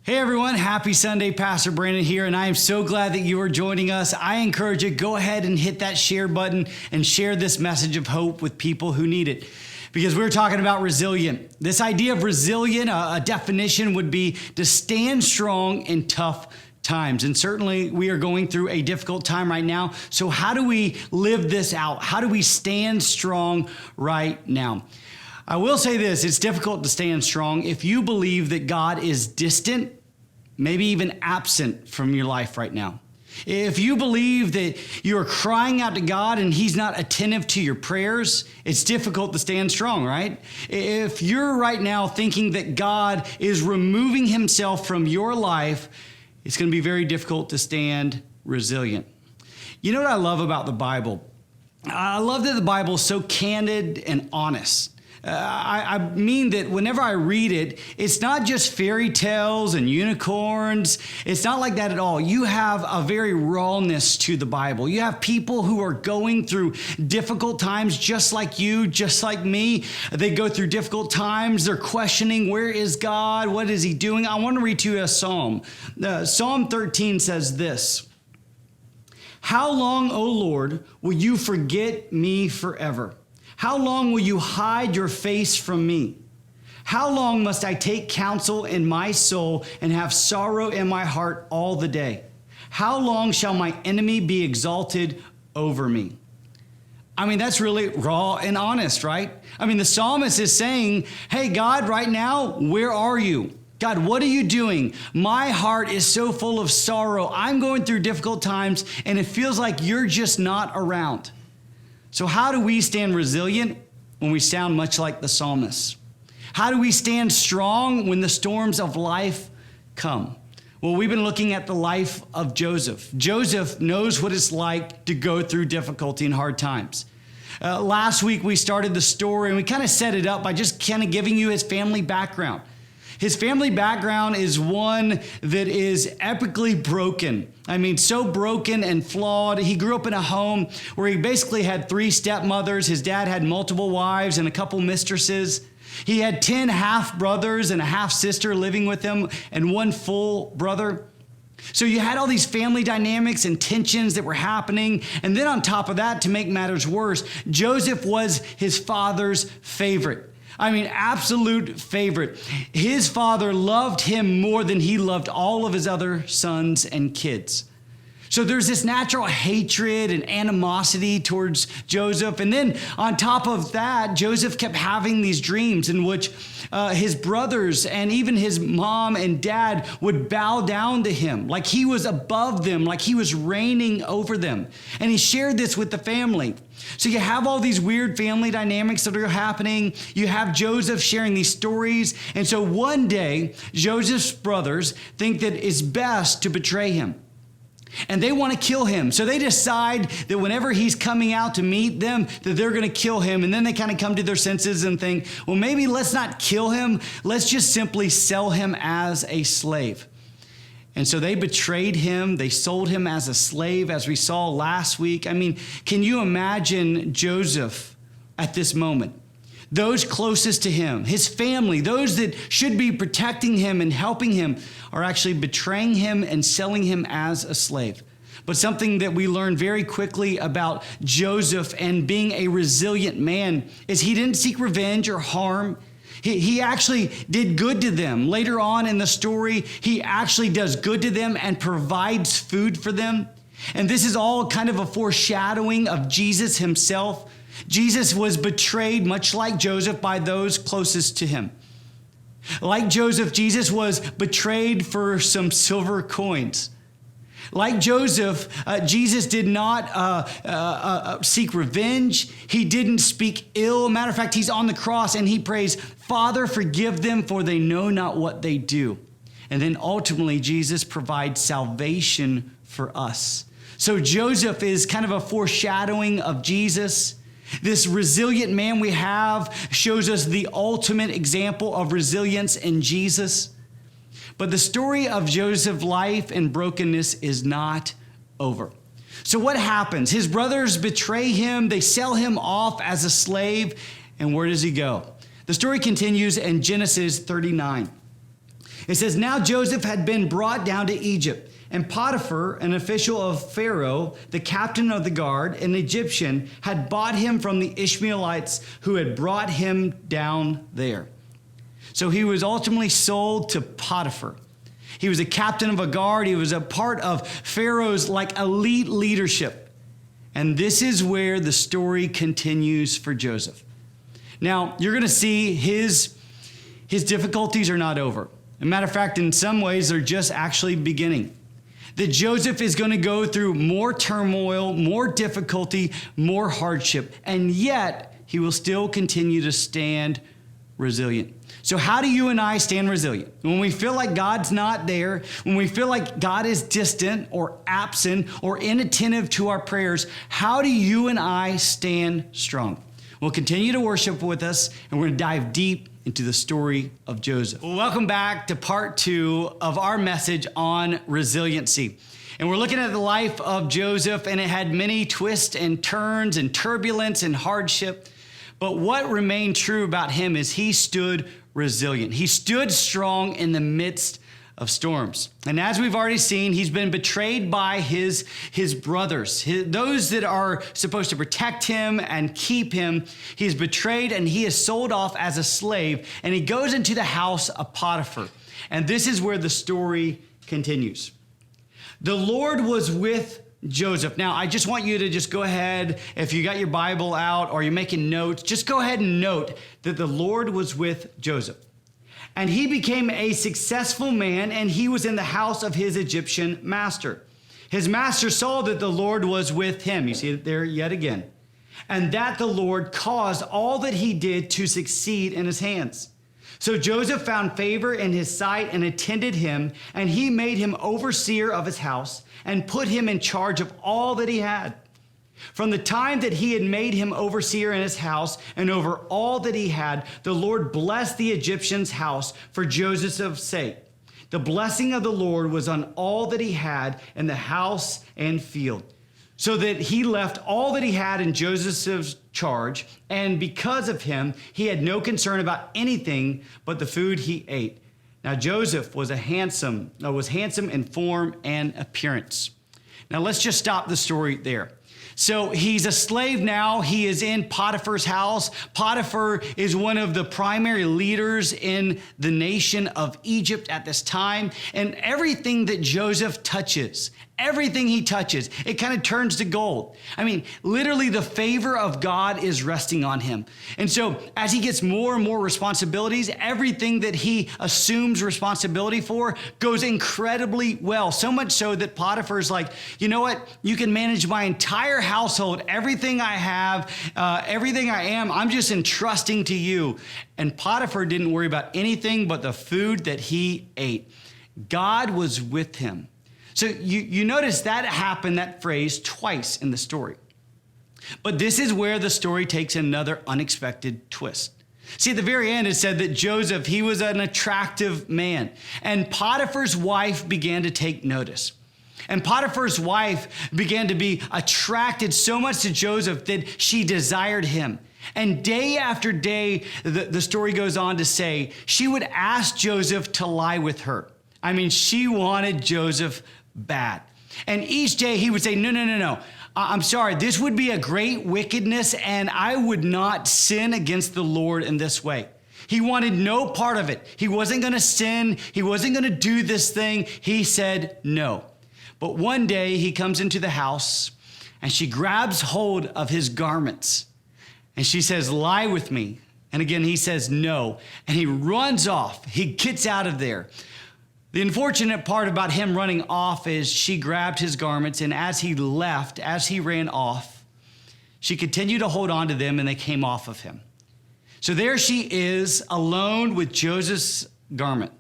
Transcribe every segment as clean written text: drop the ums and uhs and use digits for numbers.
Hey everyone, happy Sunday. Pastor Brandon here, and I am so glad that you are joining us. I encourage you, go ahead and hit that share button and share this message of hope with people who need it. Because we're talking about resilient. This idea of resilient, a definition would be to stand strong in tough times. And certainly we are going through a difficult time right now. So how do we live this out? How do we stand strong right now? I will say this, it's difficult to stand strong if you believe that God is distant, maybe even absent from your life right now. If you believe that you're crying out to God and He's not attentive to your prayers, it's difficult to stand strong, right? If you're right now thinking that God is removing Himself from your life, it's going to be very difficult to stand resilient. You know what I love about the Bible? I love that the Bible is so candid and honest. I mean that whenever I read it, it's not just fairy tales and unicorns. It's not like that at all. You have a very rawness to the Bible. You have people who are going through difficult times just like you, just like me. They go through difficult times. They're questioning, where is God? What is He doing? I want to read to you a psalm. Psalm 13 says this: "How long, O Lord, will you forget me forever? How long will you hide your face from me? How long must I take counsel in my soul and have sorrow in my heart all the day? How long shall my enemy be exalted over me?" I mean, that's really raw and honest, right? I mean, the psalmist is saying, hey, God, right now, where are you? God, what are you doing? My heart is so full of sorrow. I'm going through difficult times, and it feels like you're just not around. So how do we stand resilient when we sound much like the psalmist? How do we stand strong when the storms of life come? Well, we've been looking at the life of Joseph. Joseph knows what it's like to go through difficulty and hard times. Last week, we started the story, and we kind of set it up by just kind of giving you his family background. His family background is one that is epically broken. I mean, so broken and flawed. He grew up in a home where he basically had 3 stepmothers. His dad had multiple wives and a couple mistresses. He had 10 half-brothers and a half-sister living with him and 1 full brother. So you had all these family dynamics and tensions that were happening. And then on top of that, to make matters worse, Joseph was his father's favorite. I mean, absolute favorite. His father loved him more than he loved all of his other sons and kids. So there's this natural hatred and animosity towards Joseph. And then on top of that, Joseph kept having these dreams in which his brothers and even his mom and dad would bow down to him, like he was above them, like he was reigning over them. And he shared this with the family. So you have all these weird family dynamics that are happening. You have Joseph sharing these stories. And so one day, Joseph's brothers think that it's best to betray him. And they want to kill him. So they decide that whenever he's coming out to meet them, that they're going to kill him. And then they kind of come to their senses and think, well, maybe let's not kill him. Let's just simply sell him as a slave. And so they betrayed him. They sold him as a slave, as we saw last week. I mean, can you imagine Joseph at this moment? Those closest to him, his family, those that should be protecting him and helping him, are actually betraying him and selling him as a slave. But something that we learn very quickly about Joseph and being a resilient man is he didn't seek revenge or harm. He actually did good to them. Later on in the story, he actually does good to them and provides food for them. And this is all kind of a foreshadowing of Jesus himself. Jesus was betrayed, much like Joseph, by those closest to him. Like Joseph, Jesus was betrayed for some silver coins. Like Joseph, Jesus did not seek revenge. He didn't speak ill. Matter of fact, he's on the cross and he prays, "Father, forgive them, for they know not what they do." And then ultimately, Jesus provides salvation for us. So Joseph is kind of a foreshadowing of Jesus. This resilient man we have shows us the ultimate example of resilience in Jesus. But the story of Joseph's life and brokenness is not over. So what happens? His brothers betray him. They sell him off as a slave. And where does he go? The story continues in Genesis 39. It says, now Joseph had been brought down to Egypt, and Potiphar, an official of Pharaoh, the captain of the guard, an Egyptian, had bought him from the Ishmaelites who had brought him down there. So he was ultimately sold to Potiphar. He was a captain of a guard. He was a part of Pharaoh's elite leadership. And this is where the story continues for Joseph. Now, you're going to see his difficulties are not over. As a matter of fact, in some ways, they're just actually beginning. That Joseph is going to go through more turmoil, more difficulty, more hardship, and yet he will still continue to stand resilient. So how do you and I stand resilient? When we feel like God's not there, when we feel like God is distant or absent or inattentive to our prayers, how do you and I stand strong? Well, continue to worship with us, and we're going to dive deep into the story of Joseph. Well, welcome back to part 2 of our message on resiliency. And we're looking at the life of Joseph, and it had many twists and turns and turbulence and hardship. But what remained true about him is he stood resilient. He stood strong in the midst of storms. And as we've already seen, he's been betrayed by his brothers, those that are supposed to protect him and keep him. He's betrayed and he is sold off as a slave, and he goes into the house of Potiphar. And this is where the story continues. The Lord was with Joseph. Now, I just want you to just go ahead, if you got your Bible out or you're making notes, just go ahead and note that the Lord was with Joseph. And he became a successful man, and he was in the house of his Egyptian master. His master saw that the Lord was with him. You see it there yet again. And that the Lord caused all that he did to succeed in his hands. So Joseph found favor in his sight and attended him, and he made him overseer of his house and put him in charge of all that he had. From the time that he had made him overseer in his house and over all that he had, the Lord blessed the Egyptian's house for Joseph's sake. The blessing of the Lord was on all that he had in the house and field, so that he left all that he had in Joseph's charge, and because of him, he had no concern about anything but the food he ate. Now Joseph was handsome in form and appearance. Now let's just stop the story there. So he's a slave now. He is in Potiphar's house. Potiphar is one of the primary leaders in the nation of Egypt at this time. And everything that Joseph touches, everything he touches, it kind of turns to gold. I mean, literally the favor of God is resting on him. And so as he gets more and more responsibilities, everything that he assumes responsibility for goes incredibly well. So much so that Potiphar's like, you know what? You can manage my entire household, everything I have, everything I am, I'm just entrusting to you. And Potiphar didn't worry about anything but the food that he ate. God was with him. So you notice that happened, that phrase, twice in the story. But this is where the story takes another unexpected twist. See, at the very end, it said that Joseph, he was an attractive man. And Potiphar's wife began to take notice. And Potiphar's wife began to be attracted so much to Joseph that she desired him. And day after day, the story goes on to say, she would ask Joseph to lie with her. I mean, she wanted Joseph bad. And each day he would say, no. I'm sorry, this would be a great wickedness, and I would not sin against the Lord in this way. He wanted no part of it. He wasn't going to sin. He wasn't going to do this thing. He said no. But one day he comes into the house, and she grabs hold of his garments, and she says, lie with me. And again, he says no, and he runs off. He gets out of there. The unfortunate part about him running off is she grabbed his garments, and as he left, as he ran off, she continued to hold on to them, and they came off of him. So there she is, alone with Joseph's garment.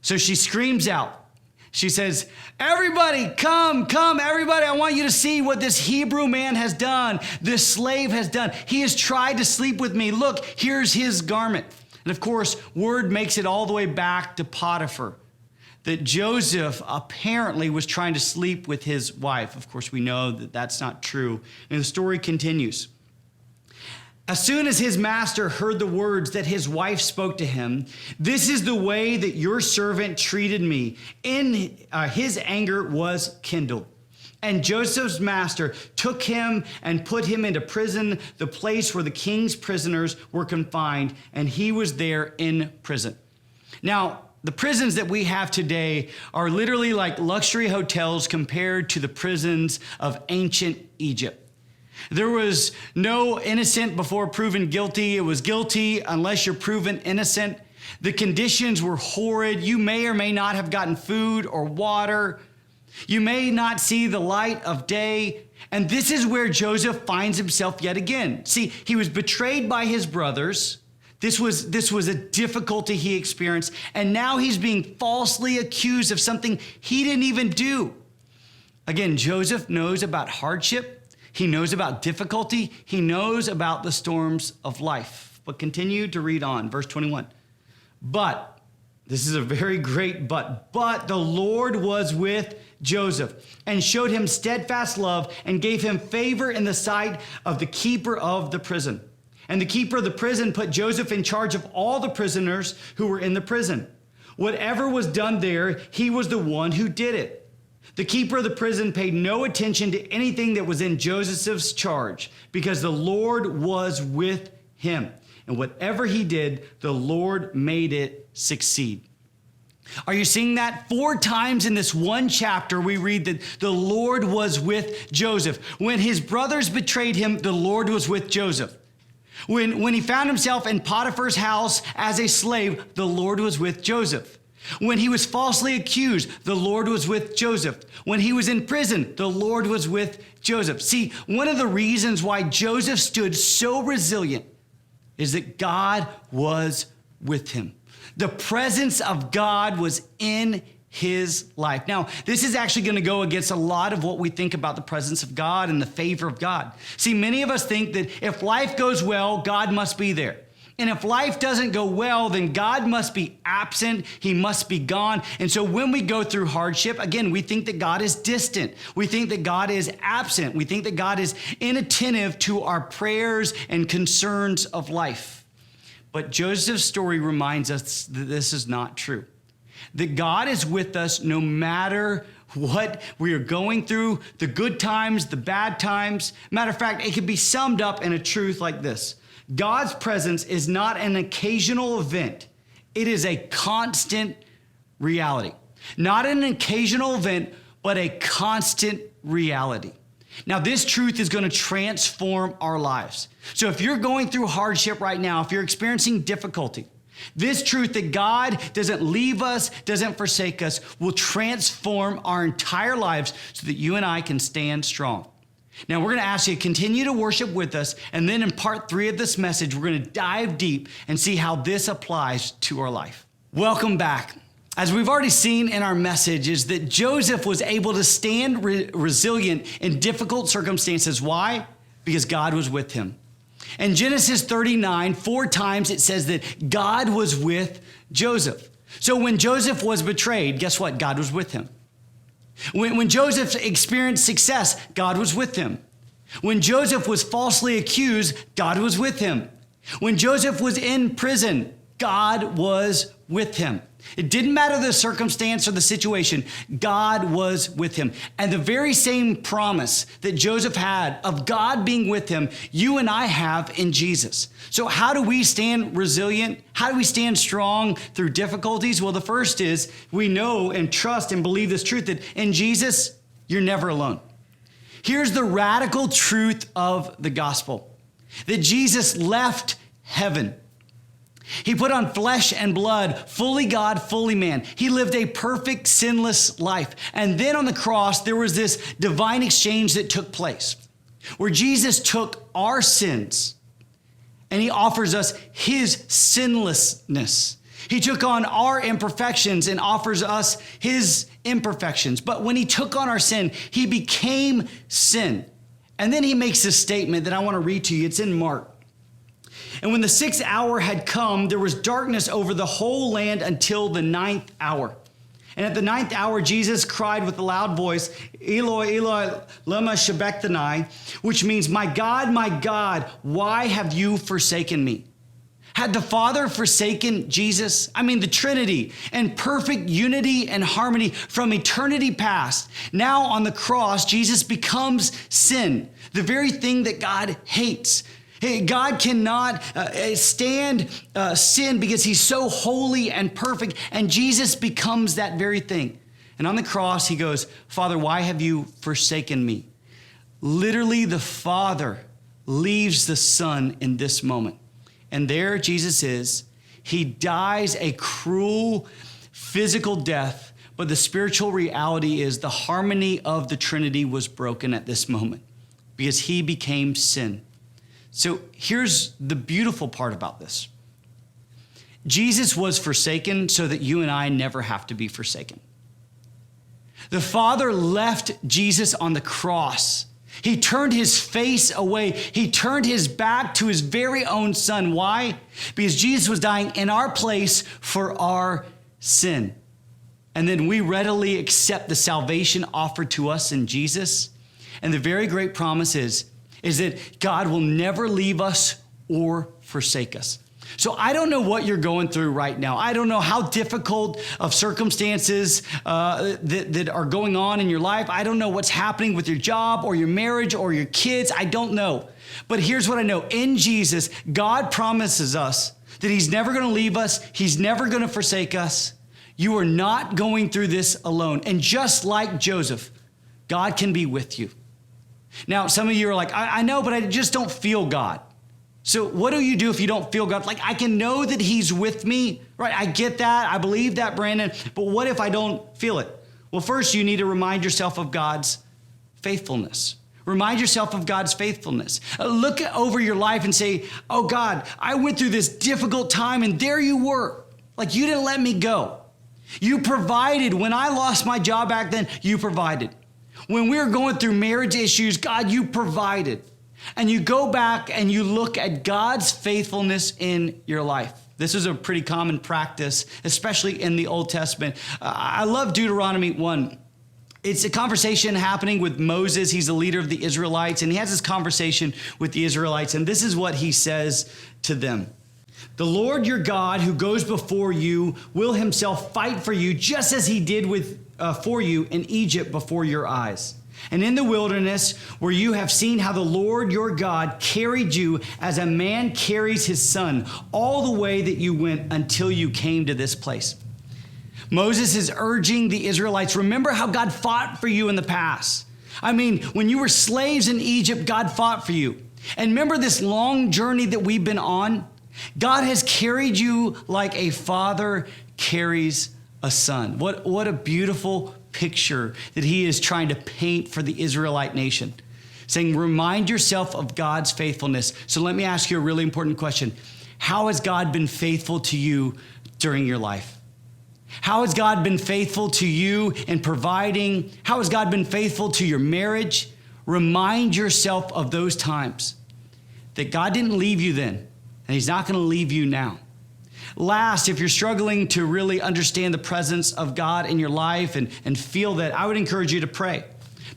So she screams out. She says, everybody, come, everybody. I want you to see what this Hebrew man has done, this slave has done. He has tried to sleep with me. Look, here's his garment. And of course, word makes it all the way back to Potiphar that Joseph apparently was trying to sleep with his wife. Of course, we know that that's not true. And the story continues. As soon as his master heard the words that his wife spoke to him, "This is the way that your servant treated me," his anger was kindled. And Joseph's master took him and put him into prison, the place where the king's prisoners were confined, and he was there in prison. Now, the prisons that we have today are literally like luxury hotels compared to the prisons of ancient Egypt. There was no innocent before proven guilty. It was guilty unless you're proven innocent. The conditions were horrid. You may or may not have gotten food or water. You may not see the light of day. And this is where Joseph finds himself yet again. See, he was betrayed by his brothers. This was a difficulty he experienced. And now he's being falsely accused of something he didn't even do. Again, Joseph knows about hardship. He knows about difficulty. He knows about the storms of life. But continue to read on, verse 21. But, this is a very great but the Lord was with Joseph and showed him steadfast love and gave him favor in the sight of the keeper of the prison. And the keeper of the prison put Joseph in charge of all the prisoners who were in the prison. Whatever was done there, he was the one who did it. The keeper of the prison paid no attention to anything that was in Joseph's charge because the Lord was with him. And whatever he did, the Lord made it succeed. Are you seeing that? 4 times in this one chapter, we read that the Lord was with Joseph. When his brothers betrayed him, the Lord was with Joseph. When he found himself in Potiphar's house as a slave, the Lord was with Joseph. When he was falsely accused, the Lord was with Joseph. When he was in prison, the Lord was with Joseph. See, one of the reasons why Joseph stood so resilient is that God was with him. The presence of God was in his life. Now, this is actually going to go against a lot of what we think about the presence of God and the favor of God. See, many of us think that if life goes well, God must be there. And if life doesn't go well, then God must be absent. He must be gone. And so when we go through hardship, again, we think that God is distant. We think that God is absent. We think that God is inattentive to our prayers and concerns of life. But Joseph's story reminds us that this is not true. That God is with us no matter what we are going through, the good times, the bad times. Matter of fact, it can be summed up in a truth like this. God's presence is not an occasional event. It is a constant reality. Not an occasional event, but a constant reality. Now, this truth is going to transform our lives. So if you're going through hardship right now, if you're experiencing difficulty, this truth that God doesn't leave us, doesn't forsake us, will transform our entire lives so that you and I can stand strong. Now, we're going to ask you to continue to worship with us, and then in part 3 of this message, we're going to dive deep and see how this applies to our life. Welcome back. As we've already seen in our message, is that Joseph was able to stand resilient in difficult circumstances. Why? Because God was with him. In Genesis 39, 4 times it says that God was with Joseph. So when Joseph was betrayed, guess what? God was with him. When Joseph experienced success, God was with him. When Joseph was falsely accused, God was with him. When Joseph was in prison, God was with him. It didn't matter the circumstance or the situation, God was with him. And the very same promise that Joseph had of God being with him, you and I have in Jesus. So how do we stand resilient? How do we stand strong through difficulties? Well, the first is we know and trust and believe this truth that in Jesus, you're never alone. Here's the radical truth of the gospel, that Jesus left heaven. He put on flesh and blood, fully God, fully man. He lived a perfect, sinless life. And then on the cross, there was this divine exchange that took place where Jesus took our sins and he offers us his sinlessness. He took on our imperfections and offers us his imperfections. But when he took on our sin, he became sin. And then he makes this statement that I want to read to you. It's in Mark. And when the 6th hour had come, there was darkness over the whole land until the 9th hour. And at the 9th hour, Jesus cried with a loud voice, Eloi, Eloi, lema sabachthani, which means, my God, why have you forsaken me? Had the Father forsaken Jesus? I mean, the Trinity in perfect unity and harmony from eternity past. Now on the cross, Jesus becomes sin, the very thing that God hates. God cannot stand sin because he's so holy and perfect, and Jesus becomes that very thing. And on the cross, he goes, Father, why have you forsaken me? Literally, the Father leaves the Son in this moment. And there Jesus is. He dies a cruel physical death, but the spiritual reality is the harmony of the Trinity was broken at this moment because he became sin. So here's the beautiful part about this. Jesus was forsaken so that you and I never have to be forsaken. The Father left Jesus on the cross. He turned his face away. He turned his back to his very own Son. Why? Because Jesus was dying in our place for our sin. And then we readily accept the salvation offered to us in Jesus. And the very great promise is that God will never leave us or forsake us. So I don't know what you're going through right now. I don't know how difficult of circumstances that are going on in your life. I don't know what's happening with your job or your marriage or your kids. I don't know. But here's what I know. In Jesus, God promises us that he's never going to leave us. He's never going to forsake us. You are not going through this alone. And just like Joseph, God can be with you. Now, some of you are like, I know, but I just don't feel God. So what do you do if you don't feel God? Like, I can know that he's with me, right? I get that. I believe that, Brandon. But what if I don't feel it? Well, first, you need to remind yourself of God's faithfulness. Remind yourself of God's faithfulness. Look over your life and say, oh, God, I went through this difficult time, and there you were. Like, you didn't let me go. You provided. When I lost my job back then, you provided. When we were going through marriage issues, God, you provided. And you go back and you look at God's faithfulness in your life. This is a pretty common practice, especially in the Old Testament. I love Deuteronomy 1. It's a conversation happening with Moses. He's the leader of the Israelites, and he has this conversation with the Israelites, and this is what he says to them. The Lord your God who goes before you will himself fight for you, just as he did for you in Egypt before your eyes. And in the wilderness, where you have seen how the Lord your God carried you as a man carries his son, all the way that you went until you came to this place. Moses is urging the Israelites, remember how God fought for you in the past. I mean, when you were slaves in Egypt, God fought for you. And remember this long journey that we've been on? God has carried you like a father carries a son. What a beautiful picture that he is trying to paint for the Israelite nation. Saying, remind yourself of God's faithfulness. So let me ask you a really important question. How has God been faithful to you during your life? How has God been faithful to you in providing? How has God been faithful to your marriage? Remind yourself of those times that God didn't leave you then, and he's not going to leave you now. Last, if you're struggling to really understand the presence of God in your life and feel that, I would encourage you to pray.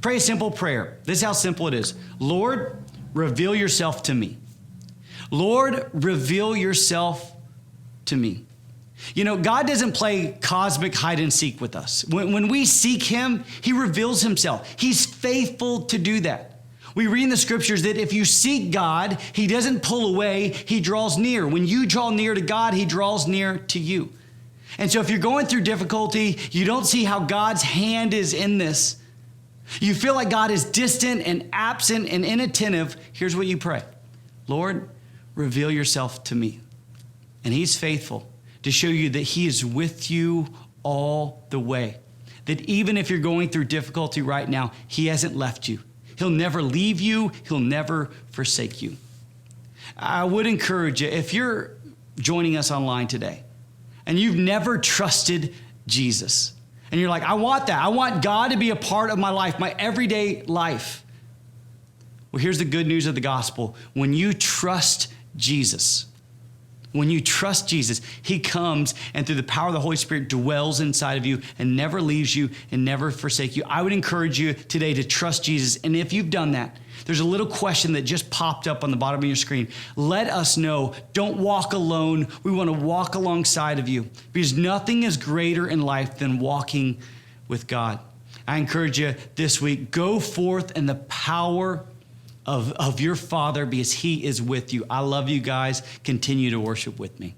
Pray a simple prayer. This is how simple it is. Lord, reveal yourself to me. Lord, reveal yourself to me. You know, God doesn't play cosmic hide and seek with us. When we seek him, he reveals himself. He's faithful to do that. We read in the scriptures that if you seek God, he doesn't pull away, he draws near. When you draw near to God, he draws near to you. And so if you're going through difficulty, you don't see how God's hand is in this. You feel like God is distant and absent and inattentive. Here's what you pray. Lord, reveal yourself to me. And he's faithful to show you that he is with you all the way. That even if you're going through difficulty right now, he hasn't left you. He'll never leave you. He'll never forsake you. I would encourage you, if you're joining us online today and you've never trusted Jesus, and you're like, I want that. I want God to be a part of my life, my everyday life. Well, here's the good news of the gospel. When you trust Jesus, When you trust Jesus, he comes and through the power of the Holy Spirit dwells inside of you and never leaves you and never forsake you. I would encourage you today to trust Jesus. And if you've done that, there's a little question that just popped up on the bottom of your screen. Let us know. Don't walk alone. We want to walk alongside of you because nothing is greater in life than walking with God. I encourage you this week, go forth in the power of your Father because he is with you. I love you guys. Continue to worship with me.